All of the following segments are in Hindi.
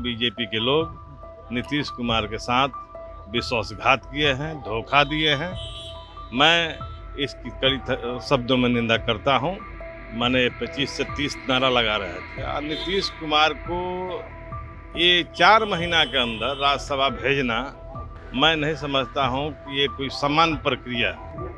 बीजेपी के लोग नीतीश कुमार के साथ विश्वासघात किए हैं, धोखा दिए हैं। मैं इसकी कड़ी शब्दों में निंदा करता हूं। मैंने 25 से 30 नारा लगा रहे थे और नीतीश कुमार को ये 4 महीना के अंदर राज्यसभा भेजना, मैं नहीं समझता हूं कि ये कोई सामान्य प्रक्रिया है।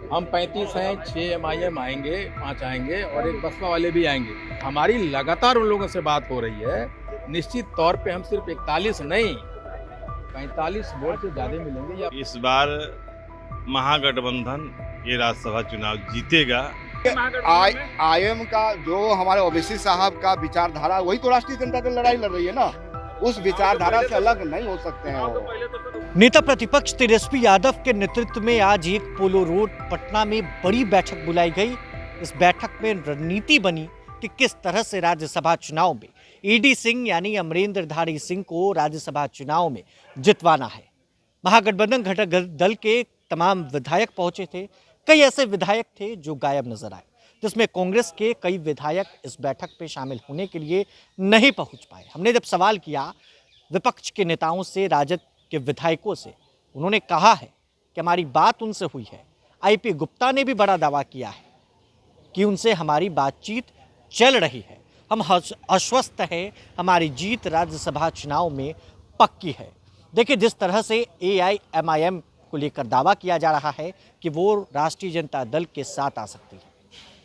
हम 35 हैं, 6 MIM आएंगे, 5 आएंगे और एक बसपा वाले भी आएंगे। हमारी लगातार उन लोगों से बात हो रही है। निश्चित तौर पे हम सिर्फ 41 नहीं 45 वोट से ज्यादा मिलेंगे। या इस बार महागठबंधन ये राज्यसभा चुनाव जीतेगा। IIM का जो हमारे ओवैसी साहब का विचारधारा, वही तो राष्ट्रीय जनता दल लड़ाई लड़ रही है ना। उस विचारधारा से अलग नहीं हो सकते हैं वो। नेता प्रतिपक्ष तेजस्वी यादव के नेतृत्व में आज एक पोलो रोड पटना में बड़ी बैठक बुलाई गई। इस बैठक में रणनीति बनी कि किस तरह से राज्यसभा चुनाव में ED सिंह यानी अमरेंद्रधारी सिंह को राज्यसभा चुनाव में जितवाना है। महागठबंधन घटक दल के तमाम विधायक पहुंचे थे। कई ऐसे विधायक थे जो गायब नजर आए, जिसमें कांग्रेस के कई विधायक इस बैठक पे शामिल होने के लिए नहीं पहुंच पाए। हमने जब सवाल किया विपक्ष के नेताओं से, राजद के विधायकों से, उन्होंने कहा है कि हमारी बात उनसे हुई है। IP गुप्ता ने भी बड़ा दावा किया है कि उनसे हमारी बातचीत चल रही है। हम आश्वस्त हैं, हमारी जीत राज्यसभा चुनाव में पक्की है। देखिए, जिस तरह से AIMIM को लेकर दावा किया जा रहा है कि वो राष्ट्रीय जनता दल के साथ आ सकती है,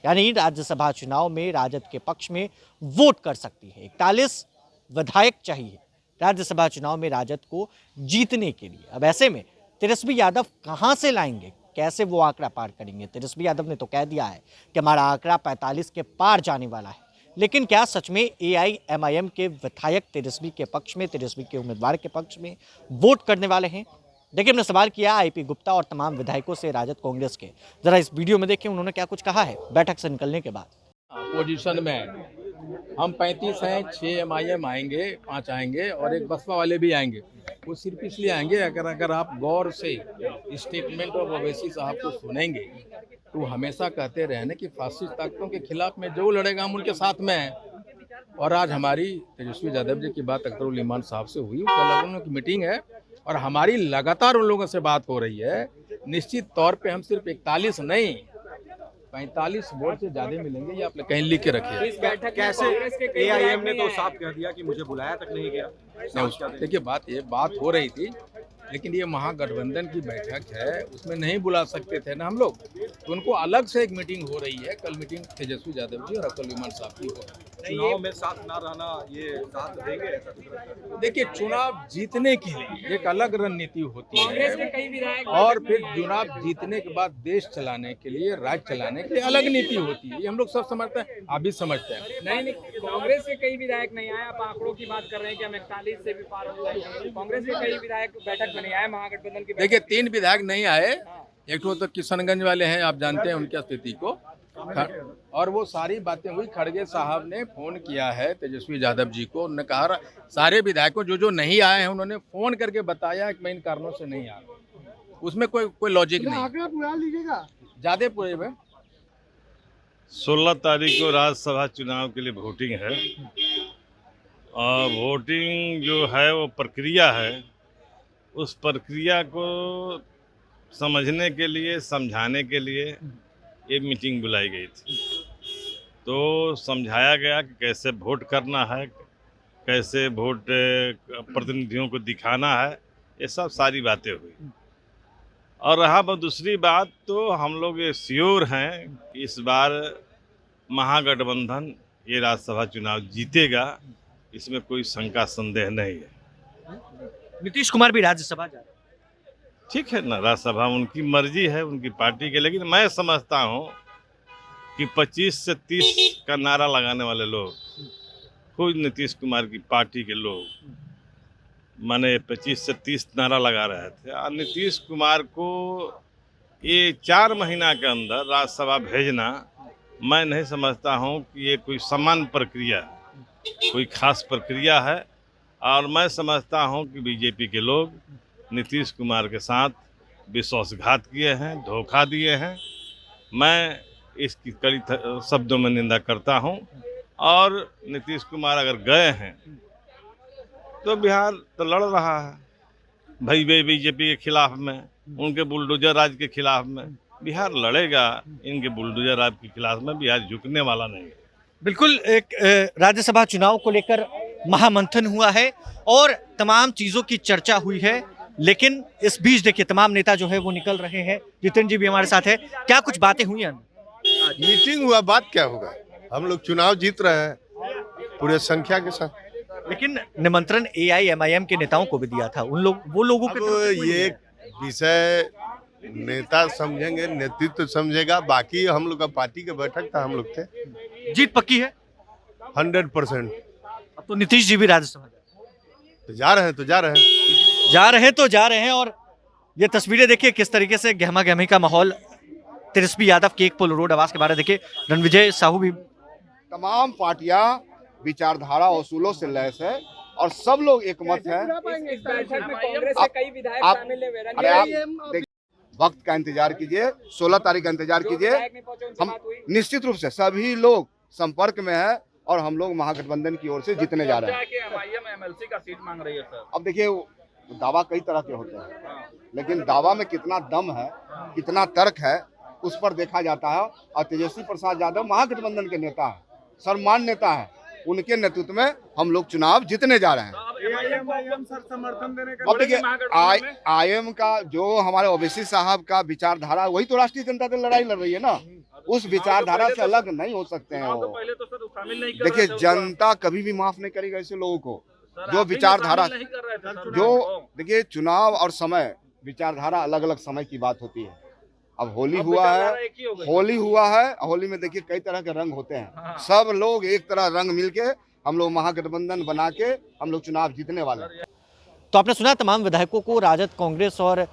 यानी राज्यसभा चुनाव में राजद के पक्ष में वोट कर सकती है। 41 विधायक चाहिए राज्यसभा चुनाव में राजद को जीतने के लिए। अब ऐसे में तेजस्वी यादव कहां से लाएंगे, कैसे वो आंकड़ा पार करेंगे? तेजस्वी यादव ने तो कह दिया है कि हमारा आंकड़ा 45 के पार जाने वाला है। लेकिन क्या सच में AIMIM के विधायक तेजस्वी के पक्ष में, तेजस्वी के उम्मीदवार के पक्ष में वोट करने वाले हैं? देखिए, हमने सवाल किया IP गुप्ता और तमाम विधायकों से, राजद कांग्रेस के। जरा इस वीडियो में देखिए उन्होंने क्या कुछ कहा है बैठक से निकलने के बाद। पोजीशन में हम 35 हैं, 6 MIM आएंगे, 5 आएंगे और एक बसपा वाले भी आएंगे। वो सिर्फ इसलिए आएंगे अगर आप गौर से स्टेटमेंट ऑफ ओवैसी साहब को सुनेंगे तो हमेशा कहते रहे ना कि फासिस्ट ताकतों के खिलाफ में जो लड़ेगा हम उनके साथ में हैं। और आज हमारी तेजस्वी यादव जी की बात अख्तरुल इमान साहब से हुई, कल उन लोगों की मीटिंग है और हमारी लगातार उन लोगों से बात हो रही है। निश्चित तौर पे हम सिर्फ 41 नहीं 45 वोट से ज्यादा मिलेंगे। ये आप कहीं लिख के रखिए। इस बैठक कैसे AIM ने तो साफ कह दिया कि मुझे बुलाया तक नहीं गया। देखिए, बात हो रही थी, लेकिन ये महागठबंधन की बैठक है, उसमें नहीं बुला सकते थे ना हम लोग, तो उनको अलग से एक मीटिंग हो रही है। कल मीटिंग तेजस्वी यादव जी और अब्दुल इमान साहब की हो रही है। चुनाव में साथ ना रहना, ये साथ देंगे ऐसा कुछ लगता है? देखिए, चुनाव जीतने के लिए एक अलग रणनीति होती है और फिर चुनाव जीतने के बाद देश चलाने के लिए, राज्य चलाने के लिए अलग नीति होती है। ये हम लोग सब समझते हैं, आप भी समझते हैं। नहीं, कांग्रेस से कई विधायक नहीं आए। आप आंकड़ों की बात कर रहे हैं कि हम 41 से भी पार हो जाएंगे। कांग्रेस के कई विधायक बैठक में नहीं आए, महागठबंधन की। देखिए, 3 विधायक नहीं आए। एक तो किशनगंज वाले हैं, आप जानते हैं उनकी स्थिति को, और वो सारी बातें हुई। खड़गे साहब ने फोन किया है तेजस्वी यादव जी को, उन्होंने कहा सारे विधायकों जो नहीं आए हैं उन्होंने फोन करके बताया कि मैं इन कारणों से नहीं आ रहा। उसमें कोई लॉजिक नहीं। आंकड़ा पूरा लीजिएगा, ज्यादा पूरे में 16 तारीख को राज्यसभा चुनाव के लिए वोटिंग है और वोटिंग जो है वो प्रक्रिया है। उस प्रक्रिया को समझने के लिए, समझाने के लिए ये मीटिंग बुलाई गई थी। तो समझाया गया कि कैसे वोट करना है, कैसे वोट प्रतिनिधियों को दिखाना है, ये सब सारी बातें हुई। और रहा दूसरी बात, तो हम लोग ये श्योर हैं कि इस बार महागठबंधन ये राज्यसभा चुनाव जीतेगा, इसमें कोई शंका संदेह नहीं है। नीतीश कुमार भी राज्यसभा जा रहे हैं। ठीक है ना, राज्यसभा उनकी मर्जी है, उनकी पार्टी के। लेकिन मैं समझता हूं कि 25 से 30 का नारा लगाने वाले लोग, खुद नीतीश कुमार की पार्टी के लोग, मैंने 25 से 30 नारा लगा रहे थे और नीतीश कुमार को ये 4 महीना के अंदर राज्यसभा भेजना, मैं नहीं समझता हूं कि ये कोई सामान्य प्रक्रिया है, कोई खास प्रक्रिया है। और मैं समझता हूं कि बीजेपी के लोग नीतीश कुमार के साथ विश्वासघात किए हैं, धोखा दिए हैं। मैं इसकी कड़ी शब्दों में निंदा करता हूं। और नीतीश कुमार अगर गए हैं तो बिहार तो लड़ रहा है भाई बीजेपी के खिलाफ में, उनके बुलडोजर राज के खिलाफ में। बिहार लड़ेगा इनके बुलडोजर राज के खिलाफ में, बिहार झुकने वाला नहीं है। बिल्कुल एक राज्यसभा चुनाव को लेकर महामंथन हुआ है और तमाम चीजों की चर्चा हुई है, लेकिन इस बीच देखिए तमाम नेता जो है वो निकल रहे हैं। जितेंद्र जी भी हमारे साथ है, क्या कुछ बातें हुई हैं? मीटिंग हुआ, बात क्या होगा? हम लोग चुनाव जीत रहे हैं पूरे संख्या के साथ। लेकिन निमंत्रण AIMIM के नेताओं को भी दिया था, वो लोगों के अब ये विषय नेता समझेंगे, नेतृत्व समझेगा। बाकी हम लोग का पार्टी का बैठक था, हम लोग थे। जीत पक्की है 100%। अब तो नीतीश जी भी राज्यसभा तो जा रहे हैं तो जा रहे हैं। और ये तस्वीरें देखिए किस तरीके से गहमा गहमी का माहौल। तेजस्वी यादव के एक पोलो रोड आवास के बारे देखिए, रणविजय साहू भी। तमाम पार्टियां विचारधारा असूलों से लैस है और सब लोग एक मत है। इस बैठक में कांग्रेस से कई विधायक आप- शामिल है। अरे आप देखिए, वक्त का इंतजार कीजिए, 16 तारीख का इंतजार कीजिए। हम निश्चित रूप से सभी लोग संपर्क में है और हम लोग महागठबंधन की ओर से जीतने जा रहे हैं। MIM-MLC का सीट मांग रही है सर। अब देखिए दावा कई तरह के होते हैं, लेकिन दावा में कितना दम है, कितना तर्क है, उस पर देखा जाता है। और तेजस्वी प्रसाद यादव महागठबंधन के नेता है, सर्वमान्य नेता है, उनके नेतृत्व में हम लोग चुनाव जीतने जा रहे हैं। समर्थन देने अब देखिए IM का जो हमारे ओवैसी साहब का विचारधारा, वही तो राष्ट्रीय जनता दल लड़ाई लड़ रही है ना। उस विचारधारा से अलग नहीं हो सकते हैं वो। पहले तो सर शामिल नहीं कर देखिए रहे थे जनता कभी भी माफ नहीं करेगा ऐसे लोगों को जो विचारधारा। नहीं कर रहे थे सर। जो देखिए चुनाव और समय, विचारधारा अलग अलग समय की बात होती है। अब होली हुआ है, होली में देखिए कई तरह के रंग होते हैं। सब लोग एक तरह रंग मिलके हम लोग महागठबंधन बना के हम लोग चुनाव जीतने वाले हैं। तो आपने सुना तमाम विधायकों को, राजद, कांग्रेस और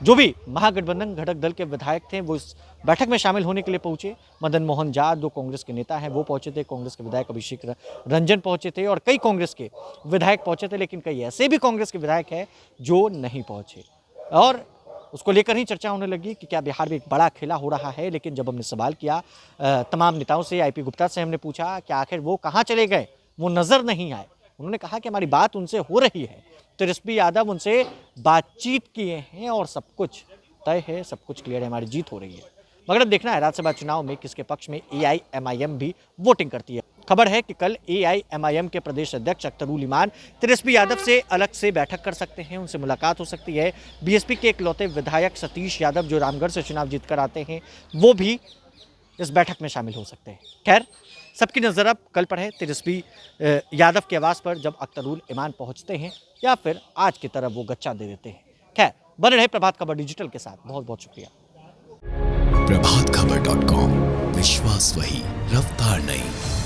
जो भी महागठबंधन घटक दल के विधायक थे वो इस बैठक में शामिल होने के लिए पहुंचे। मदन मोहन झा जो कांग्रेस के नेता हैं वो पहुंचे थे, कांग्रेस के विधायक अभिषेक रंजन पहुंचे थे और कई कांग्रेस के विधायक पहुंचे थे। लेकिन कई ऐसे भी कांग्रेस के विधायक हैं जो नहीं पहुंचे और उसको लेकर ही चर्चा होने लगी कि क्या बिहार में एक बड़ा खेला हो रहा है। लेकिन जब हमने सवाल किया तमाम नेताओं से, IP गुप्ता से हमने पूछा कि आखिर वो कहाँ चले गए, वो नज़र नहीं आए। उन्होंने कहा कि हमारी बात उनसे हो रही है, तेजस्वी यादव उनसे बातचीत किए हैं और सब कुछ तय है, सब कुछ क्लियर है, हमारी जीत हो रही है। मगर अब देखना है राज्यसभा चुनाव में किसके पक्ष में AIMIM भी वोटिंग करती है। खबर है कि कल AIMIM के प्रदेश अध्यक्ष अख्तरुल ईमान तेजस्वी यादव से अलग से बैठक कर सकते हैं, उनसे मुलाकात हो सकती है। BSP के इकलौते विधायक सतीश यादव जो रामगढ़ से चुनाव जीत कर आते हैं वो भी इस बैठक में शामिल हो सकते हैं। खैर सबकी नज़र अब कल पर है तेजस्वी यादव के आवास पर, जब अख्तरुल ईमान पहुंचते हैं या फिर आज की तरह वो गच्चा दे देते हैं। खैर बने रहे प्रभात खबर डिजिटल के साथ। बहुत बहुत शुक्रिया। प्रभात खबर.com, विश्वास वही, रफ्तार नहीं।